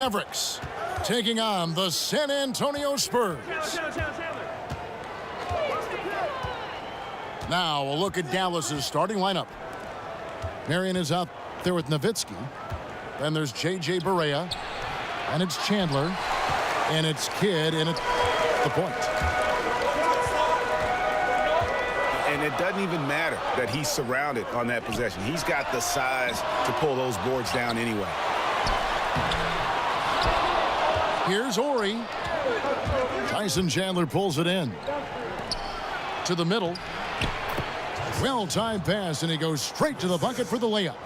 Mavericks taking on the San Antonio Spurs. Now a look at Dallas's starting lineup. Marion is out there with Nowitzki. Then there's J.J. Barea. And it's Chandler. And it's Kidd in at the point. And it doesn't even matter that he's surrounded on that possession. He's got the size to pull those boards down anyway. Here's Ori. Tyson Chandler pulls it in. To the middle. Well-timed pass, and he goes straight to the bucket for the layup.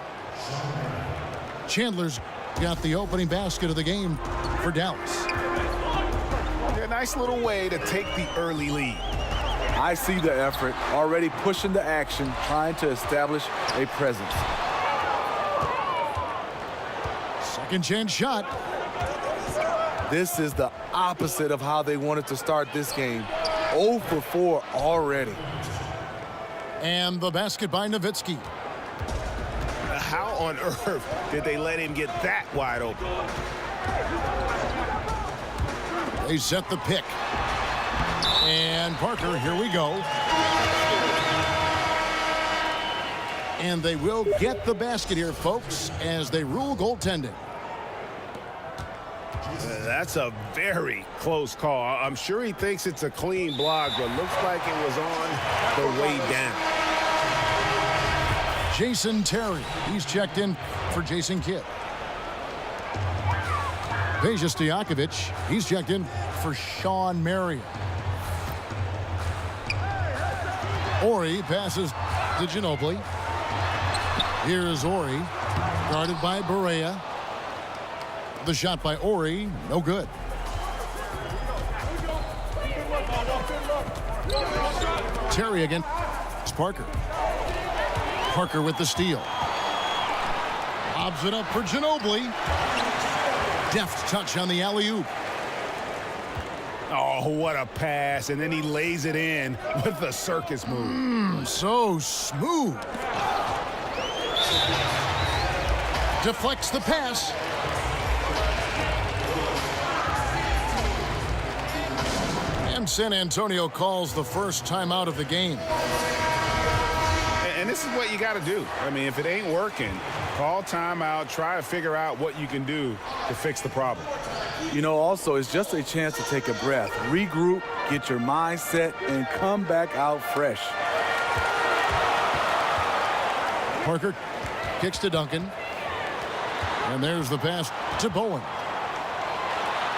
Chandler's got the opening basket of the game for Dallas. A nice little way to take the early lead. I see the effort, already pushing the action, trying to establish a presence. Second chance shot. This is the opposite of how they wanted to start this game. 0 for 4 already. And the basket by Nowitzki. How on earth did they let him get that wide open? They set the pick. And Parker, here we go. And they will get the basket here, folks, as they rule goaltending. That's a very close call. I'm sure he thinks it's a clean block, but looks like it was on the way down. Jason Terry, he's checked in for Jason Kidd. Peja Stojakovic, he's checked in for Sean Marion. Ori passes to Ginobili. Here's Ori, guarded by Barea. The shot by Ori, no good. Terry again. It's Parker. Parker with the steal. Lobs it up for Ginobili. Deft touch on the alley-oop. Oh, what a pass. And then he lays it in with the circus move. So smooth. Deflects the pass. And San Antonio calls the first timeout of the game. And this is what you got to do. I mean, if it ain't working, call timeout, try to figure out what you can do to fix the problem. You know, also, it's just a chance to take a breath, regroup, get your mind set, and come back out fresh. Parker kicks to Duncan. And there's the pass to Bowen.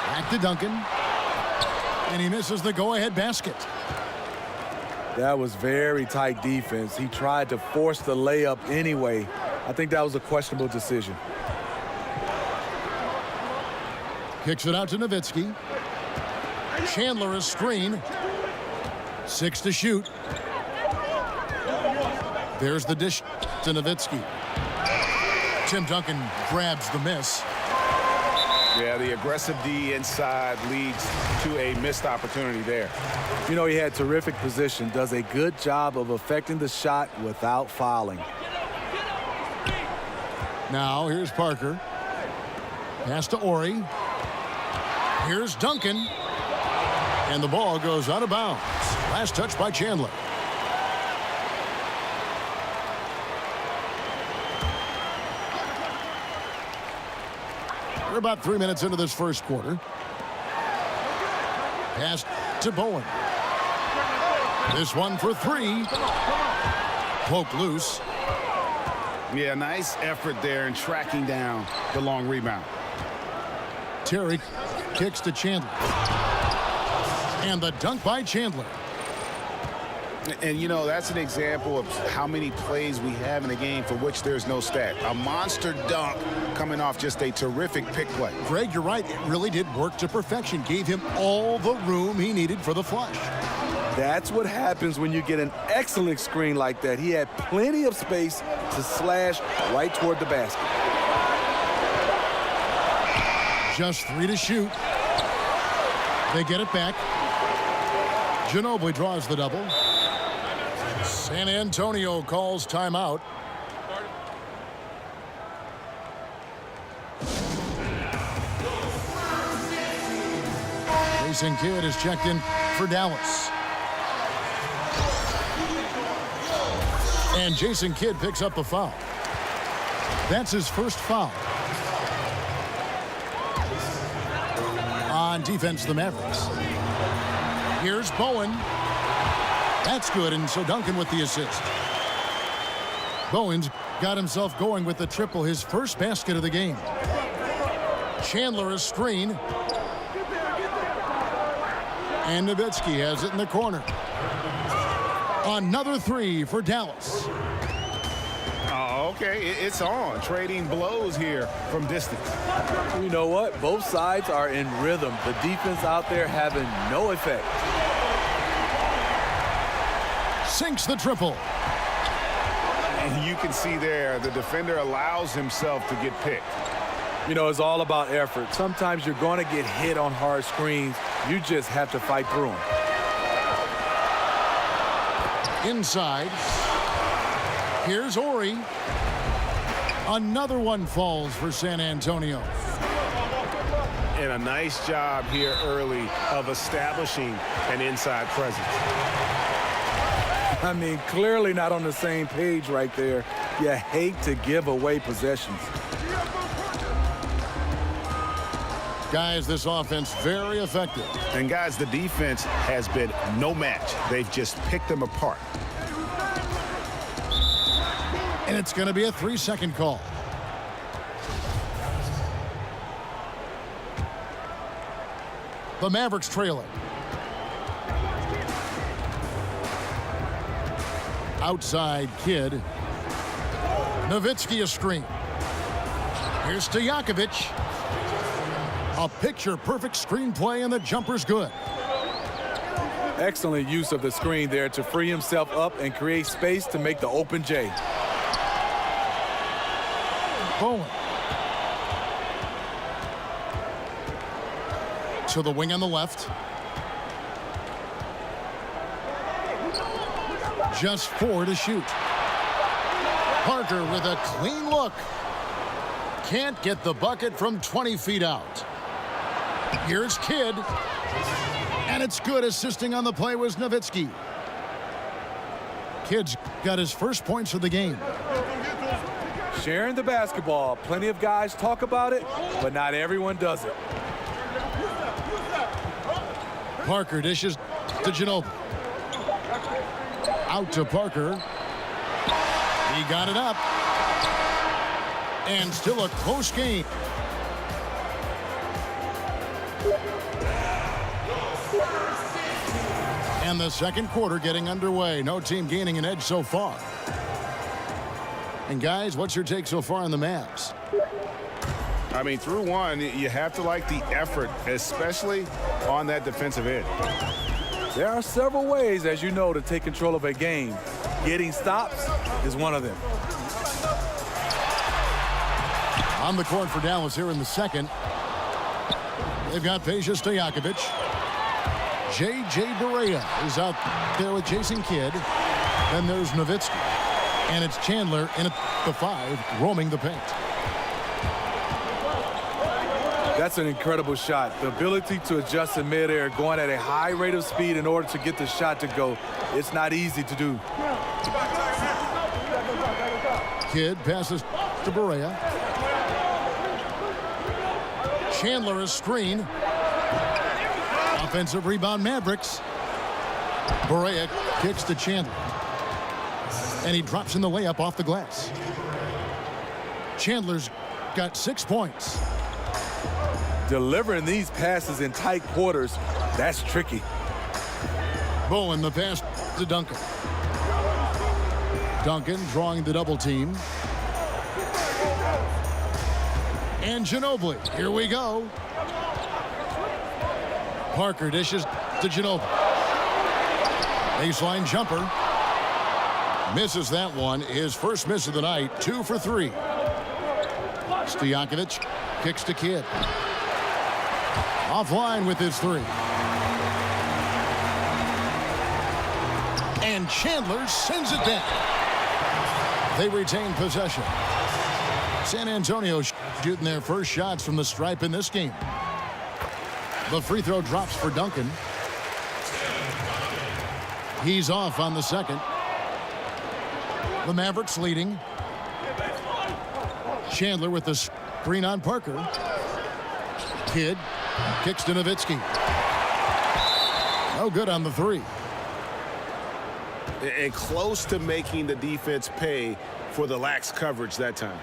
Back to Duncan. And he misses the go-ahead basket. That was very tight defense. He tried to force the layup anyway. I think that was a questionable decision. Kicks it out to Nowitzki. Chandler a screen. 6 to shoot. There's the dish to Nowitzki. Tim Duncan grabs the miss. Yeah, the aggressive D inside leads to a missed opportunity there. You know, he had terrific position, does a good job of affecting the shot without fouling. Now, here's Parker. Pass to Ori. Here's Duncan. And the ball goes out of bounds. Last touch by Chandler. We're about 3 minutes into this first quarter. Pass to Bowen. This one for 3. Poke loose. Yeah, nice effort there in tracking down the long rebound. Terry kicks to Chandler. And the dunk by Chandler. And, you know, that's an example of how many plays we have in a game for which there's no stat. A monster dunk coming off just a terrific pick play. Greg, you're right. It really did work to perfection. Gave him all the room he needed for the flush. That's what happens when you get an excellent screen like that. He had plenty of space to slash right toward the basket. Just 3 to shoot. They get it back. Ginobili draws the double. San Antonio calls timeout. Jason Kidd is checked in for Dallas. And Jason Kidd picks up the foul. That's his first foul. On defense, the Mavericks. Here's Bowen. That's good, and so Duncan with the assist. Bowen's got himself going with the triple, his first basket of the game. Chandler a screen. And Nowitzki has it in the corner. Another three for Dallas. Oh, okay, it's on. Trading blows here from distance. You know what? Both sides are in rhythm. The defense out there having no effect. Sinks the triple. And you can see there, the defender allows himself to get picked. You know, it's all about effort. Sometimes you're going to get hit on hard screens. You just have to fight through them. Inside. Here's Ori. Another one falls for San Antonio. And a nice job here early of establishing an inside presence. I mean, clearly not on the same page right there. You hate to give away possessions. Guys, this offense very effective. And guys, the defense has been no match. They've just picked them apart. And it's going to be a 3-second call. The Mavericks trailing. Outside Kidd. Nowitzki a screen. Here's Stojakovic. A picture-perfect screenplay, and the jumper's good. Excellent use of the screen there to free himself up and create space to make the open J. Bowen. To the wing on the left. Just 4 to shoot. Parker with a clean look. Can't get the bucket from 20 feet out. Here's Kidd. And it's good. Assisting on the play was Nowitzki. Kidd's got his first points of the game. Sharing the basketball. Plenty of guys talk about it, but not everyone does it. Parker dishes to Ginobili. Out to Parker. He got it up. And still a close game. And the second quarter getting underway. No team gaining an edge so far. And guys, what's your take so far on the Mavs? I mean, through one, you have to like the effort, especially on that defensive end. There are several ways, as you know, to take control of a game. Getting stops is one of them. On the court for Dallas here in the second. They've got Peja Stojakovic. J.J. Barea is out there with Jason Kidd. Then there's Nowitzki. And it's Chandler in at the 5, roaming the paint. That's an incredible shot. The ability to adjust in midair, going at a high rate of speed in order to get the shot to go. It's not easy to do. Kidd passes to Barea. Chandler a screen. Offensive rebound, Mavericks. Barea kicks to Chandler. And he drops in the layup off the glass. Chandler's got 6 points. Delivering these passes in tight quarters, that's tricky. Bowen the pass to Duncan. Duncan drawing the double team. And Ginobili, here we go. Parker dishes to Ginobili. Baseline jumper. Misses that one. His first miss of the night. 2 for 3. Stojakovic kicks to Kidd. Offline with his 3. And Chandler sends it back. They retain possession. San Antonio shooting their first shots from the stripe in this game. The free throw drops for Duncan. He's off on the second. The Mavericks leading. Chandler with the screen on Parker. Kidd kicks to Nowitzki. No good on the three. And close to making the defense pay for the lax coverage that time.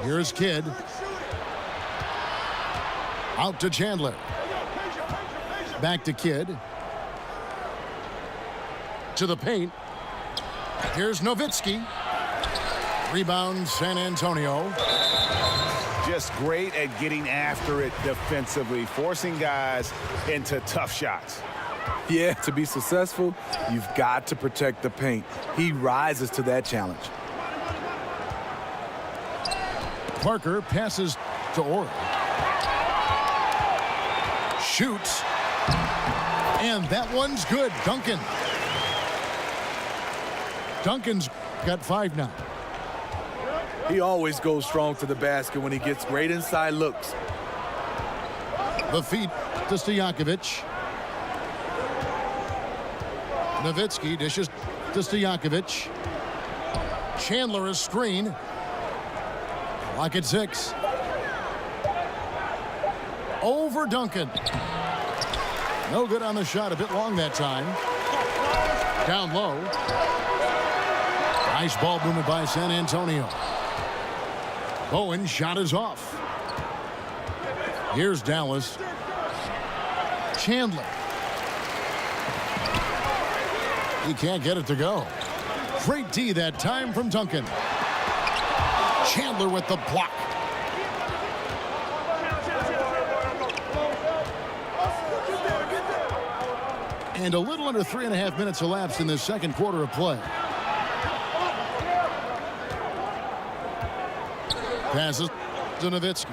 Here's Kidd. Out to Chandler. Back to Kidd. To the paint. Here's Nowitzki. Rebound San Antonio. Just great at getting after it defensively, forcing guys into tough shots. Yeah, to be successful, you've got to protect the paint. He rises to that challenge. Parker passes to Ori. Shoots. And that one's good. Duncan's got 5 now. He always goes strong to the basket when he gets great inside looks. The feed to Stojakovic. Nowitzki dishes to Stojakovic. Chandler is screen. Lock at 6. Over Duncan. No good on the shot. A bit long that time. Down low. Nice ball movement by San Antonio. Bowen's shot is off. Here's Dallas. Chandler. He can't get it to go. Great D that time from Duncan. Chandler with the block. And a little under 3.5 minutes elapsed in this second quarter of play. Passes to Nowitzki.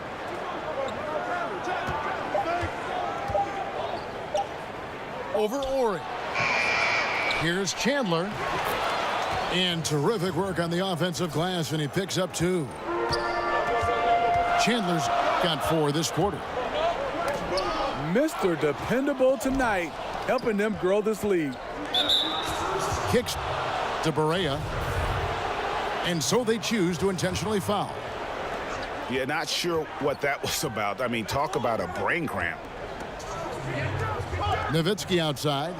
Over Ori. Here's Chandler. And terrific work on the offensive glass, and he picks up 2. Chandler's got 4 this quarter. Mr. Dependable tonight, helping them grow this lead. Kicks to Barea. And so they choose to intentionally foul. Yeah, not sure what that was about. I mean, talk about a brain cramp. Nowitzki outside.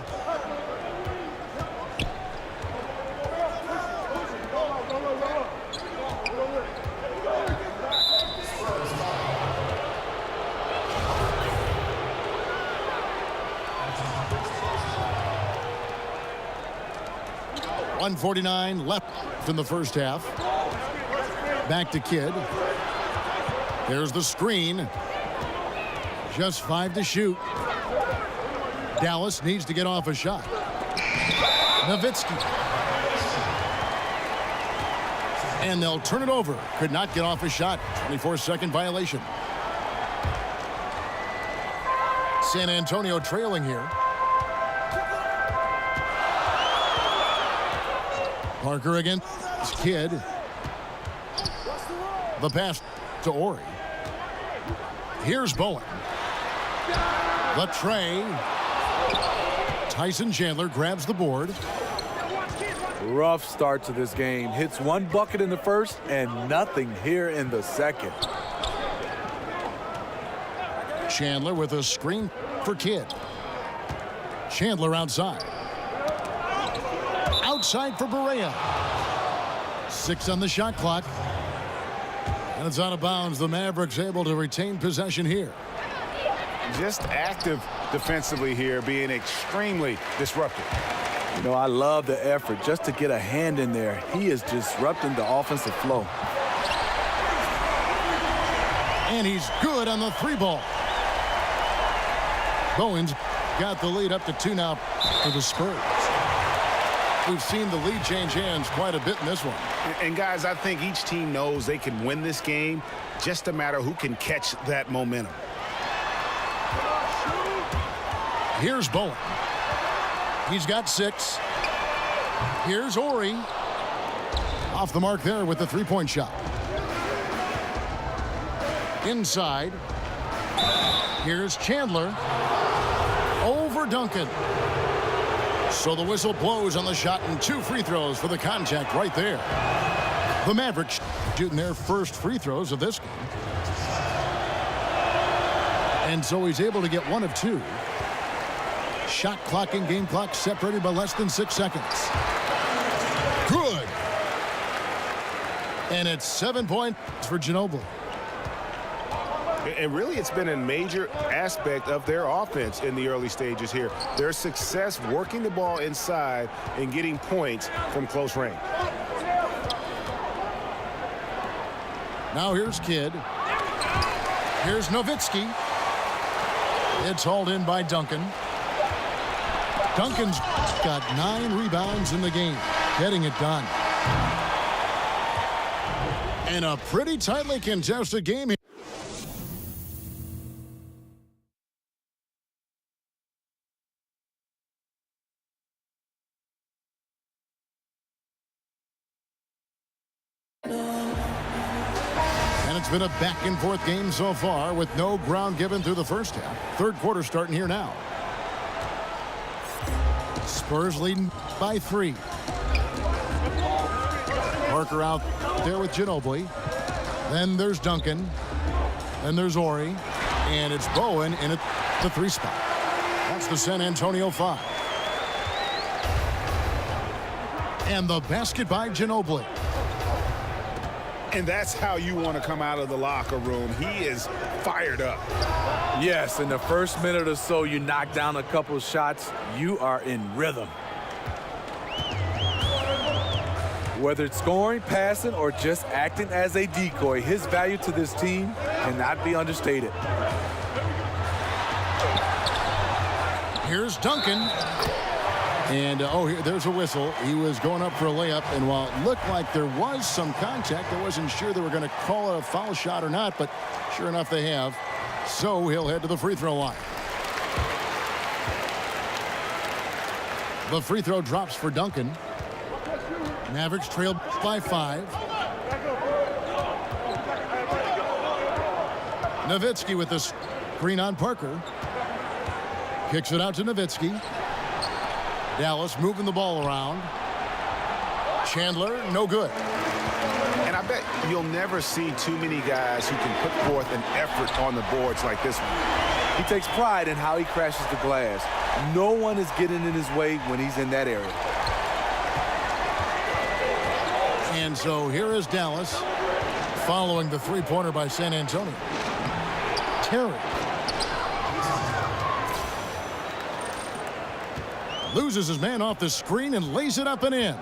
.149 left in the first half. Back to Kidd. There's the screen. Just 5 to shoot. Dallas needs to get off a shot. Nowitzki. And they'll turn it over. Could not get off a shot. 24-second violation. San Antonio trailing here. Parker against Kidd. The pass to Ori. Here's Bowen. The tray. Tyson Chandler grabs the board. Rough start to this game. Hits 1 bucket in the first and nothing here in the second. Chandler with a screen for Kidd. Chandler outside. Outside for Barea. 6 on the shot clock. And it's out of bounds. The Mavericks able to retain possession here. Just active defensively here, being extremely disruptive. You know, I love the effort just to get a hand in there. He is disrupting the offensive flow. And he's good on the 3-ball. Bowen's got the lead up to 2 now for the Spurs. We've seen the lead change hands quite a bit in this one. And guys, I think each team knows they can win this game. Just a matter who can catch that momentum. Here's Bowen. He's got 6. Here's Ori. Off the mark there with the 3-point shot. Inside. Here's Chandler over Duncan. So the whistle blows on the shot and 2 free throws for the contact right there. The Mavericks shooting their first free throws of this game. And so he's able to get 1 of 2. Shot clock and game clock separated by less than 6 seconds. Good. And it's 7 points for Ginobili. And really, it's been a major aspect of their offense in the early stages here. Their success working the ball inside and getting points from close range. Now here's Kidd. Here's Nowitzki. It's hauled in by Duncan. Duncan's got 9 rebounds in the game, getting it done. And a pretty tightly contested game here. And it's been a back-and-forth game so far with no ground given through the first half. Third quarter starting here now. Spurs leading by 3. Parker out there with Ginobili. Then there's Duncan. Then there's Ori. And it's Bowen in at the 3 spot. That's the San Antonio 5. And the basket by Ginobili. And that's how you want to come out of the locker room. He is fired up. Yes, in the first minute or so, you knock down a couple of shots, you are in rhythm. Whether it's scoring, passing, or just acting as a decoy, his value to this team cannot be understated. Here's Duncan. And, there's a whistle. He was going up for a layup, and while it looked like there was some contact, I wasn't sure they were going to call a foul shot or not, but sure enough they have. So he'll head to the free throw line. The free throw drops for Duncan. Mavericks trailed by 5. Nowitzki with the screen on Parker. Kicks it out to Nowitzki. Dallas moving the ball around. Chandler, no good. And I bet you'll never see too many guys who can put forth an effort on the boards like this one. He takes pride in how he crashes the glass. No one is getting in his way when he's in that area. And so here is Dallas following the 3-pointer by San Antonio. Terry. Loses his man off the screen and lays it up and in. A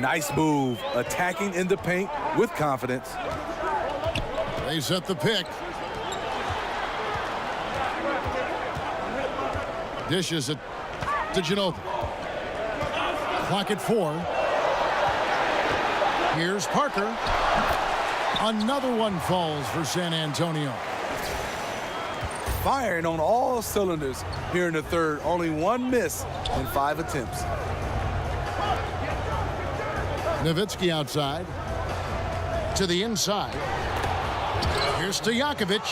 nice move, attacking in the paint with confidence. They set the pick. Dishes it to Ginobili. Clock at 4. Here's Parker. Another one falls for San Antonio. Firing on all cylinders here in the third. Only 1 miss in 5 attempts. Nowitzki outside. To the inside. Here's Stojakovic.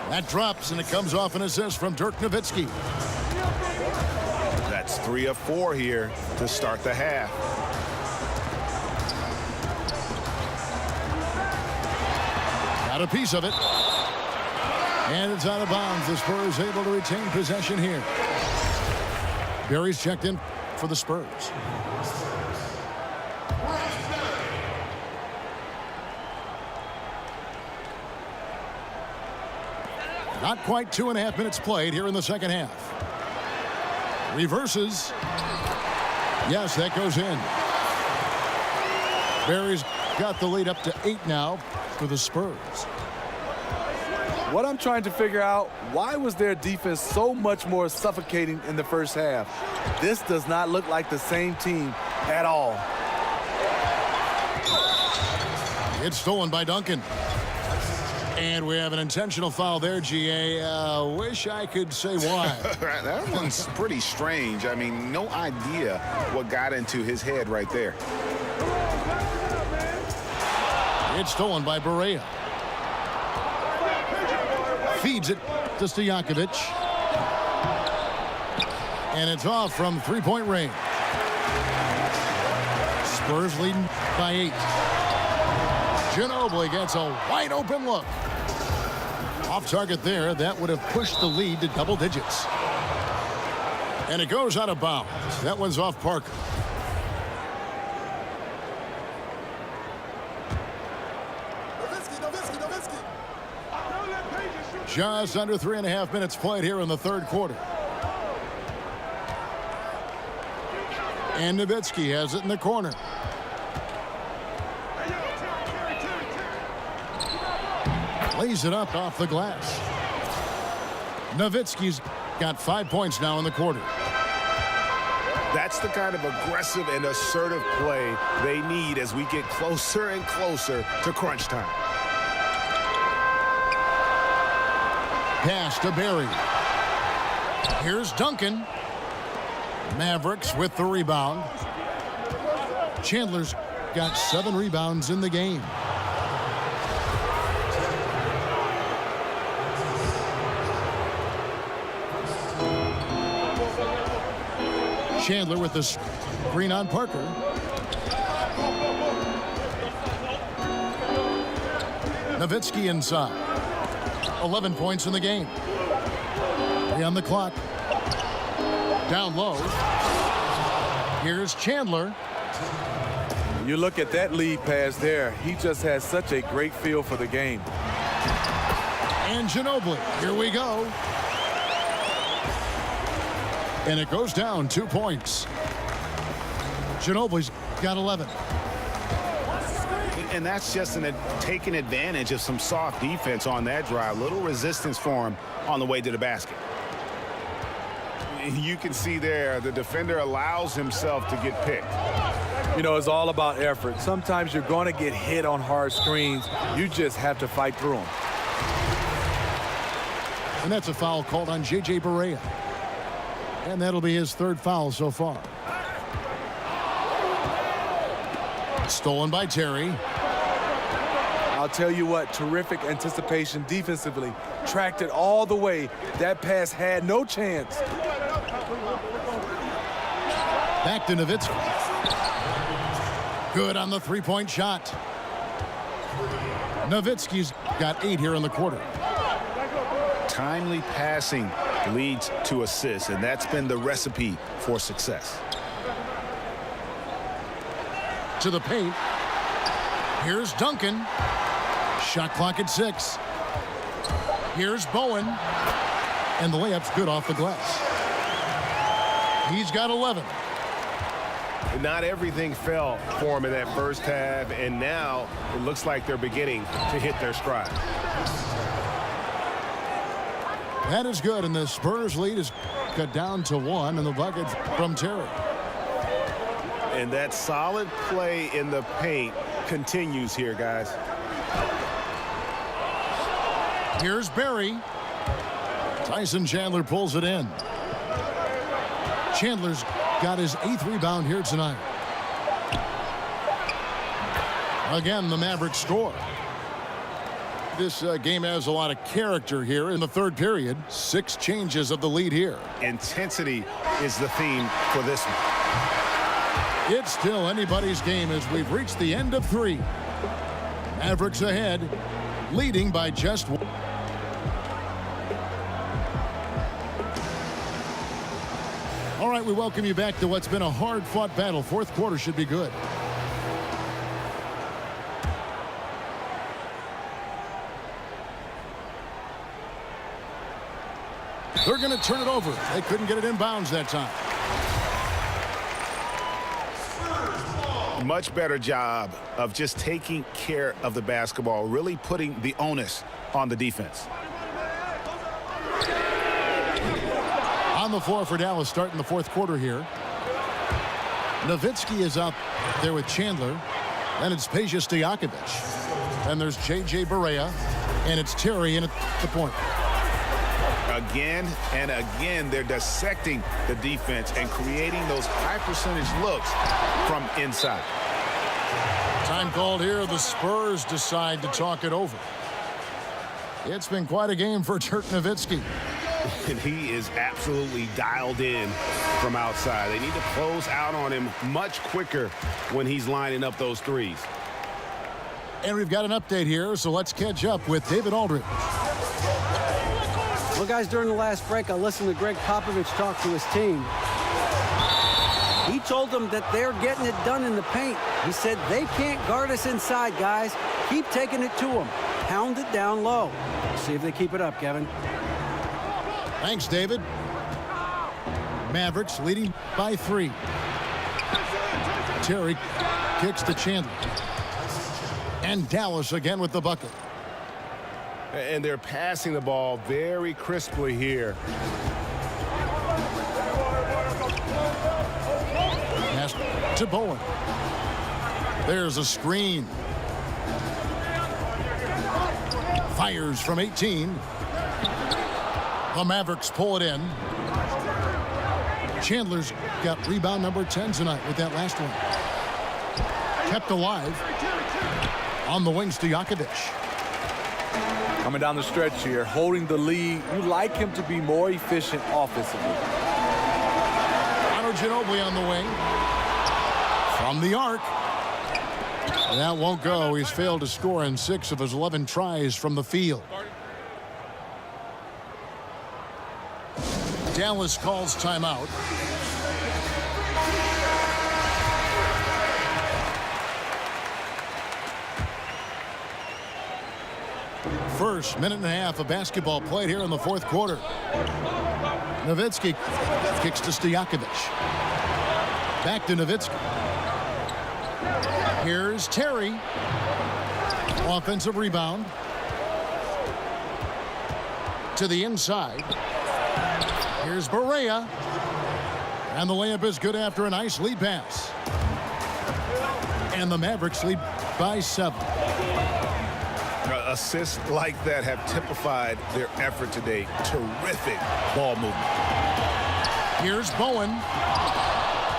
That drops, and it comes off an assist from Dirk Nowitzki. That's 3 of 4 here to start the half. Got a piece of it. And it's out of bounds. The Spurs able to retain possession here. Barry's checked in for the Spurs. Not quite 2.5 minutes played here in the second half. Reverses. Yes, that goes in. Barry's got the lead up to 8 now for the Spurs. What I'm trying to figure out, why was their defense so much more suffocating in the first half? This does not look like the same team at all. It's stolen by Duncan. And we have an intentional foul there, GA. Wish I could say why. That one's pretty strange. I mean, no idea what got into his head right there. It's stolen by Barea. Feeds it to Stojakovic. And it's off from three-point range. Spurs leading by 8. Ginobili gets a wide-open look. Off target there. That would have pushed the lead to double digits. And it goes out of bounds. That one's off Parker. Just under 3.5 minutes played here in the third quarter. And Nowitzki has it in the corner. Lays it up off the glass. Nowitzki's got 5 points now in the quarter. That's the kind of aggressive and assertive play they need as we get closer and closer to crunch time. Pass to Barry. Here's Duncan. Mavericks with the rebound. Chandler's got 7 rebounds in the game. Chandler with the screen on Parker. Nowitzki inside. 11 points in the game. 3 on the clock. Down low. Here's Chandler. You look at that lead pass there. He just has such a great feel for the game. And Ginobili. Here we go. And it goes down 2 points. Ginobili's got 11. And that's just taking advantage of some soft defense on that drive. Little resistance for him on the way to the basket. You can see there the defender allows himself to get picked. You know, it's all about effort. Sometimes you're going to get hit on hard screens. You just have to fight through them. And that's a foul called on J.J. Barea. And that'll be his 3rd foul so far. Stolen by Terry. I'll tell you what, terrific anticipation defensively. Tracked it all the way. That pass had no chance. Back to Nowitzki. Good on the 3-point shot. Nowitzki's got 8 here in the quarter. Timely passing leads to assists, and that's been the recipe for success. To the paint. Here's Duncan. Shot clock at 6. Here's Bowen. And the layup's good off the glass. He's got 11. Not everything fell for him in that first half, and now it looks like they're beginning to hit their stride. That is good, and the Spurs lead is cut down to 1, and the bucket from Terry. And that solid play in the paint continues here, guys. Here's Barry. Tyson Chandler pulls it in. Chandler's got his 8th rebound here tonight. Again, the Mavericks score. This game has a lot of character here in the third period. 6 changes of the lead here. Intensity is the theme for this one. It's still anybody's game as we've reached the end of 3. Mavericks ahead, leading by just 1. All right, we welcome you back to what's been a hard-fought battle. Fourth quarter should be good. They're going to turn it over. They couldn't get it in bounds that time. Much better job of just taking care of the basketball, really putting the onus on the defense. On the floor for Dallas starting the fourth quarter here. Nowitzki is out there with Chandler. And it's Peja Stojakovic. And there's J.J. Barea. And it's Terry in at the point. Again and again, they're dissecting the defense and creating those high percentage looks from inside. Time called here. The Spurs decide to talk it over. It's been quite a game for Dirk Nowitzki. And he is absolutely dialed in from outside. They need to close out on him much quicker when he's lining up those threes. And we've got an update here, so let's catch up with David Aldridge. Well, guys, during the last break, I listened to Greg Popovich talk to his team. He told them that they're getting it done in the paint. He said, they can't guard us inside, guys. Keep taking it to them. Pound it down low. See if they keep it up, Kevin. Thanks, David. Mavericks leading by 3. Terry kicks to Chandler. And Dallas again with the bucket. And they're passing the ball very crisply here. Pass to Bowen. There's a screen. Fires from 18. The Mavericks pull it in. Chandler's got rebound number 10 tonight with that last one. Kept alive. On the wings to Jakovic. Coming down the stretch here, holding the lead. You like him to be more efficient offensively. Ginobili on the wing. From the arc. That won't go. He's failed to score in 6 of his 11 tries from the field. Dallas calls timeout. First minute and a half of basketball played here in the fourth quarter. Nowitzki kicks to Stojakovic. Back to Nowitzki. Here's Terry. Offensive rebound. To the inside. Here's Barea. And the layup is good after a nice lead pass. And the Mavericks lead by 7. Assists like that have typified their effort today. Terrific ball movement. Here's Bowen.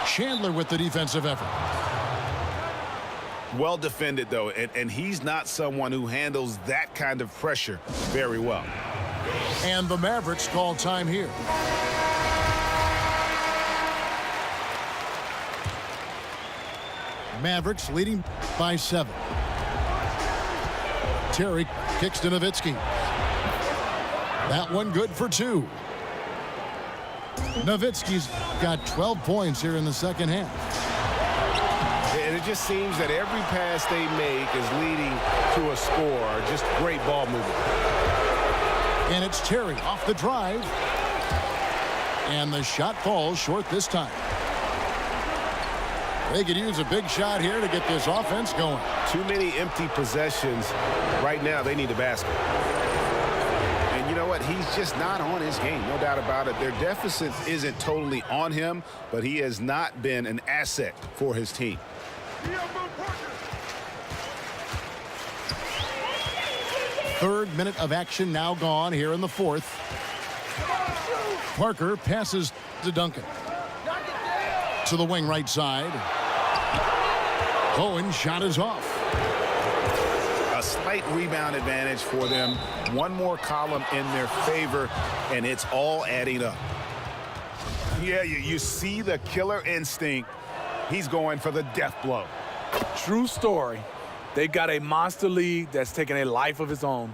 Chandler with the defensive effort. Well defended, though, and he's not someone who handles that kind of pressure very well. And the Mavericks call time here. Mavericks leading by 7. Terry kicks to Nowitzki. That one good for 2. Nowitzki's got 12 points here in the second half. And it just seems that every pass they make is leading to a score. Just great ball movement. And it's Terry off the drive. And the shot falls short this time. They could use a big shot here to get this offense going. Too many empty possessions. Right now, they need a basket. And you know what? He's just not on his game. No doubt about it. Their deficit isn't totally on him, but he has not been an asset for his team. Third minute of action now gone here in the fourth. Parker passes to Duncan. To the wing right side. Bowen shot is off. A slight rebound advantage for them. One more column in their favor, and it's all adding up. Yeah, you see the killer instinct. He's going for the death blow. True story. They've got a monster lead that's taking a life of its own.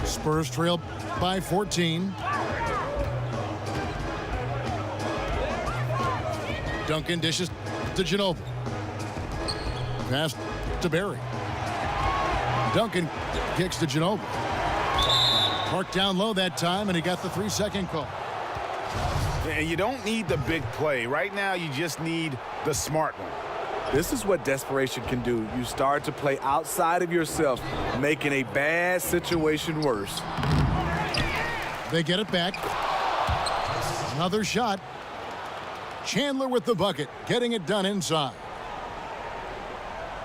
Spurs trail by 14. Duncan dishes to Ginobili. Pass to Barry. Duncan kicks to Ginobili. Marked down low that time, and he got the 3-second call. And you don't need the big play. Right now, you just need the smart one. This is what desperation can do. You start to play outside of yourself, making a bad situation worse. They get it back. Another shot. Chandler with the bucket, getting it done inside.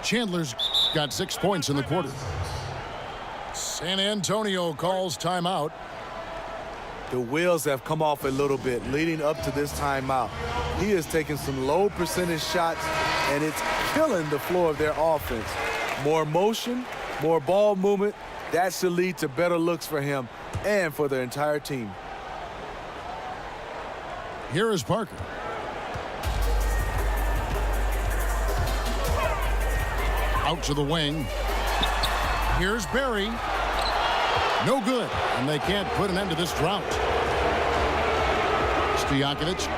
Chandler's got 6 points in the quarter. San Antonio calls timeout. The wheels have come off a little bit leading up to this timeout. He is taking some low percentage shots, and it's killing the flow of their offense. More motion, More ball movement, that should lead to better looks for him and for the entire team. Here is Parker. Out to the wing. Here's Barry. No good, and they can't put an end to this drought. Stojakovic.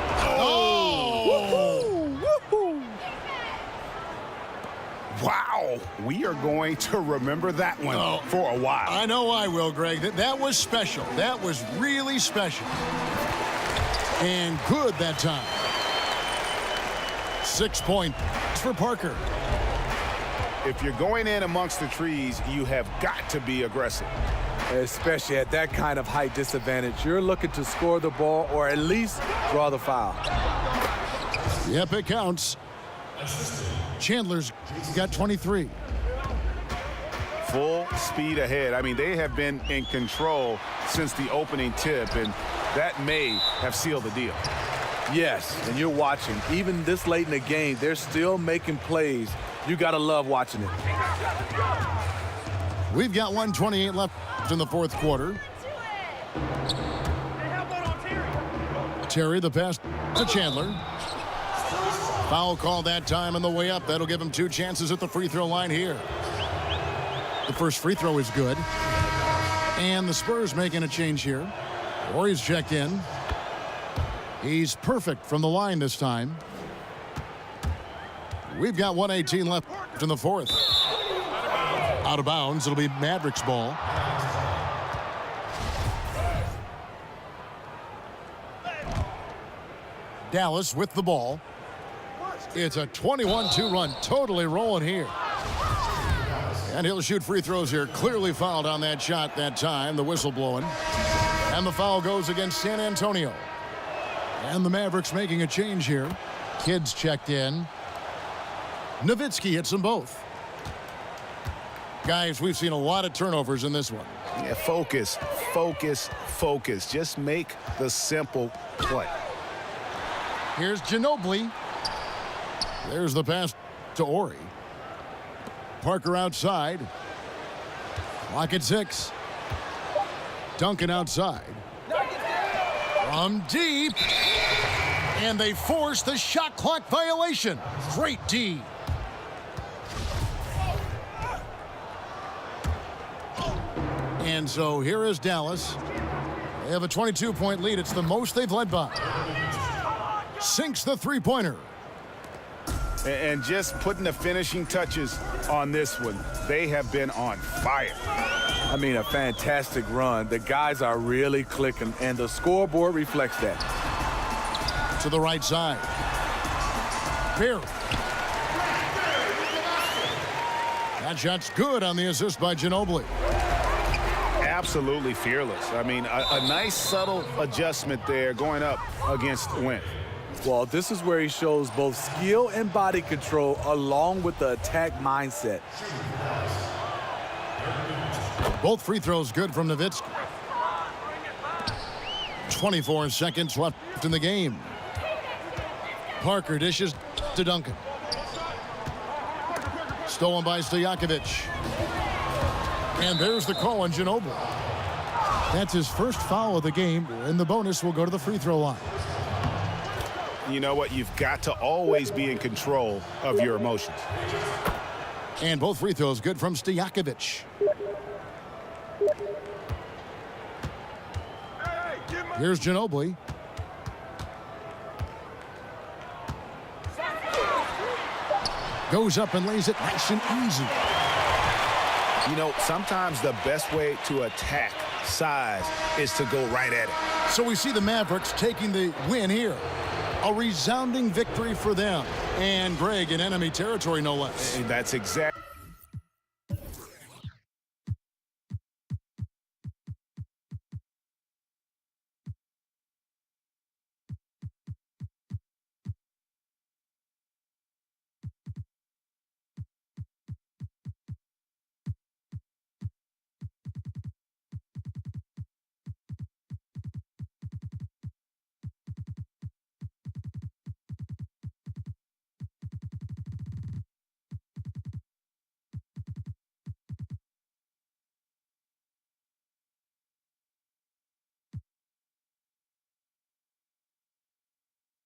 Wow, we are going to remember that one for a while. I know I will, Greg. That was special. That was really special. And good that time. 6 points for Parker. If you're going in amongst the trees, you have got to be aggressive. Especially at that kind of height disadvantage. You're looking to score the ball or at least draw the foul. Yep, it counts. Chandler's got 23. Full speed ahead. I mean, they have been in control since the opening tip, and that may have sealed the deal. Yes, and you're watching. Even this late in the game, they're still making plays. You got to love watching it. We've got 1:28 left in the fourth quarter. Terry, the pass to Chandler. Foul call that time on the way up. That'll give him 2 chances at the free throw line here. The first free throw is good. And the Spurs making a change here. Horry's checked in. He's perfect from the line this time. We've got 1:18 left in the fourth. Out of bounds. It'll be Mavericks ball. Dallas with the ball. It's a 21-2 run. Totally rolling here. And he'll shoot free throws here. Clearly fouled on that shot that time. The whistle blowing. And the foul goes against San Antonio. And the Mavericks making a change here. Kids checked in. Nowitzki hits them both. Guys, we've seen a lot of turnovers in this one. Yeah, focus, focus, focus. Just make the simple play. Here's Ginobili. There's the pass to Horry. Parker outside. Clock at 6. Duncan outside. From deep. And they force the shot clock violation. Great D. And so here is Dallas. They have a 22-point lead. It's the most they've led by. Sinks the three-pointer. And just putting the finishing touches on this one. They have been on fire. I mean, a fantastic run. The guys are really clicking, and the scoreboard reflects that. To the right side. Barry. That shot's good on the assist by Ginobili. Absolutely fearless. I mean, a nice subtle adjustment there going up against Wynn. Well, this is where he shows both skill and body control along with the attack mindset. Both free throws good from Nowitzki. 24 seconds left in the game. Parker dishes to Duncan. Stolen by Stojakovic. And there's the call on Ginobili. That's his first foul of the game, and the bonus will go to the free throw line. You know what? You've got to always be in control of your emotions. And both free throws good from Stojakovic. Here's Ginobili. Goes up and lays it nice and easy. You know, sometimes the best way to attack size is to go right at it. So we see the Mavericks taking the win here. A resounding victory for them. And Greg in enemy territory, no less. And that's exactly.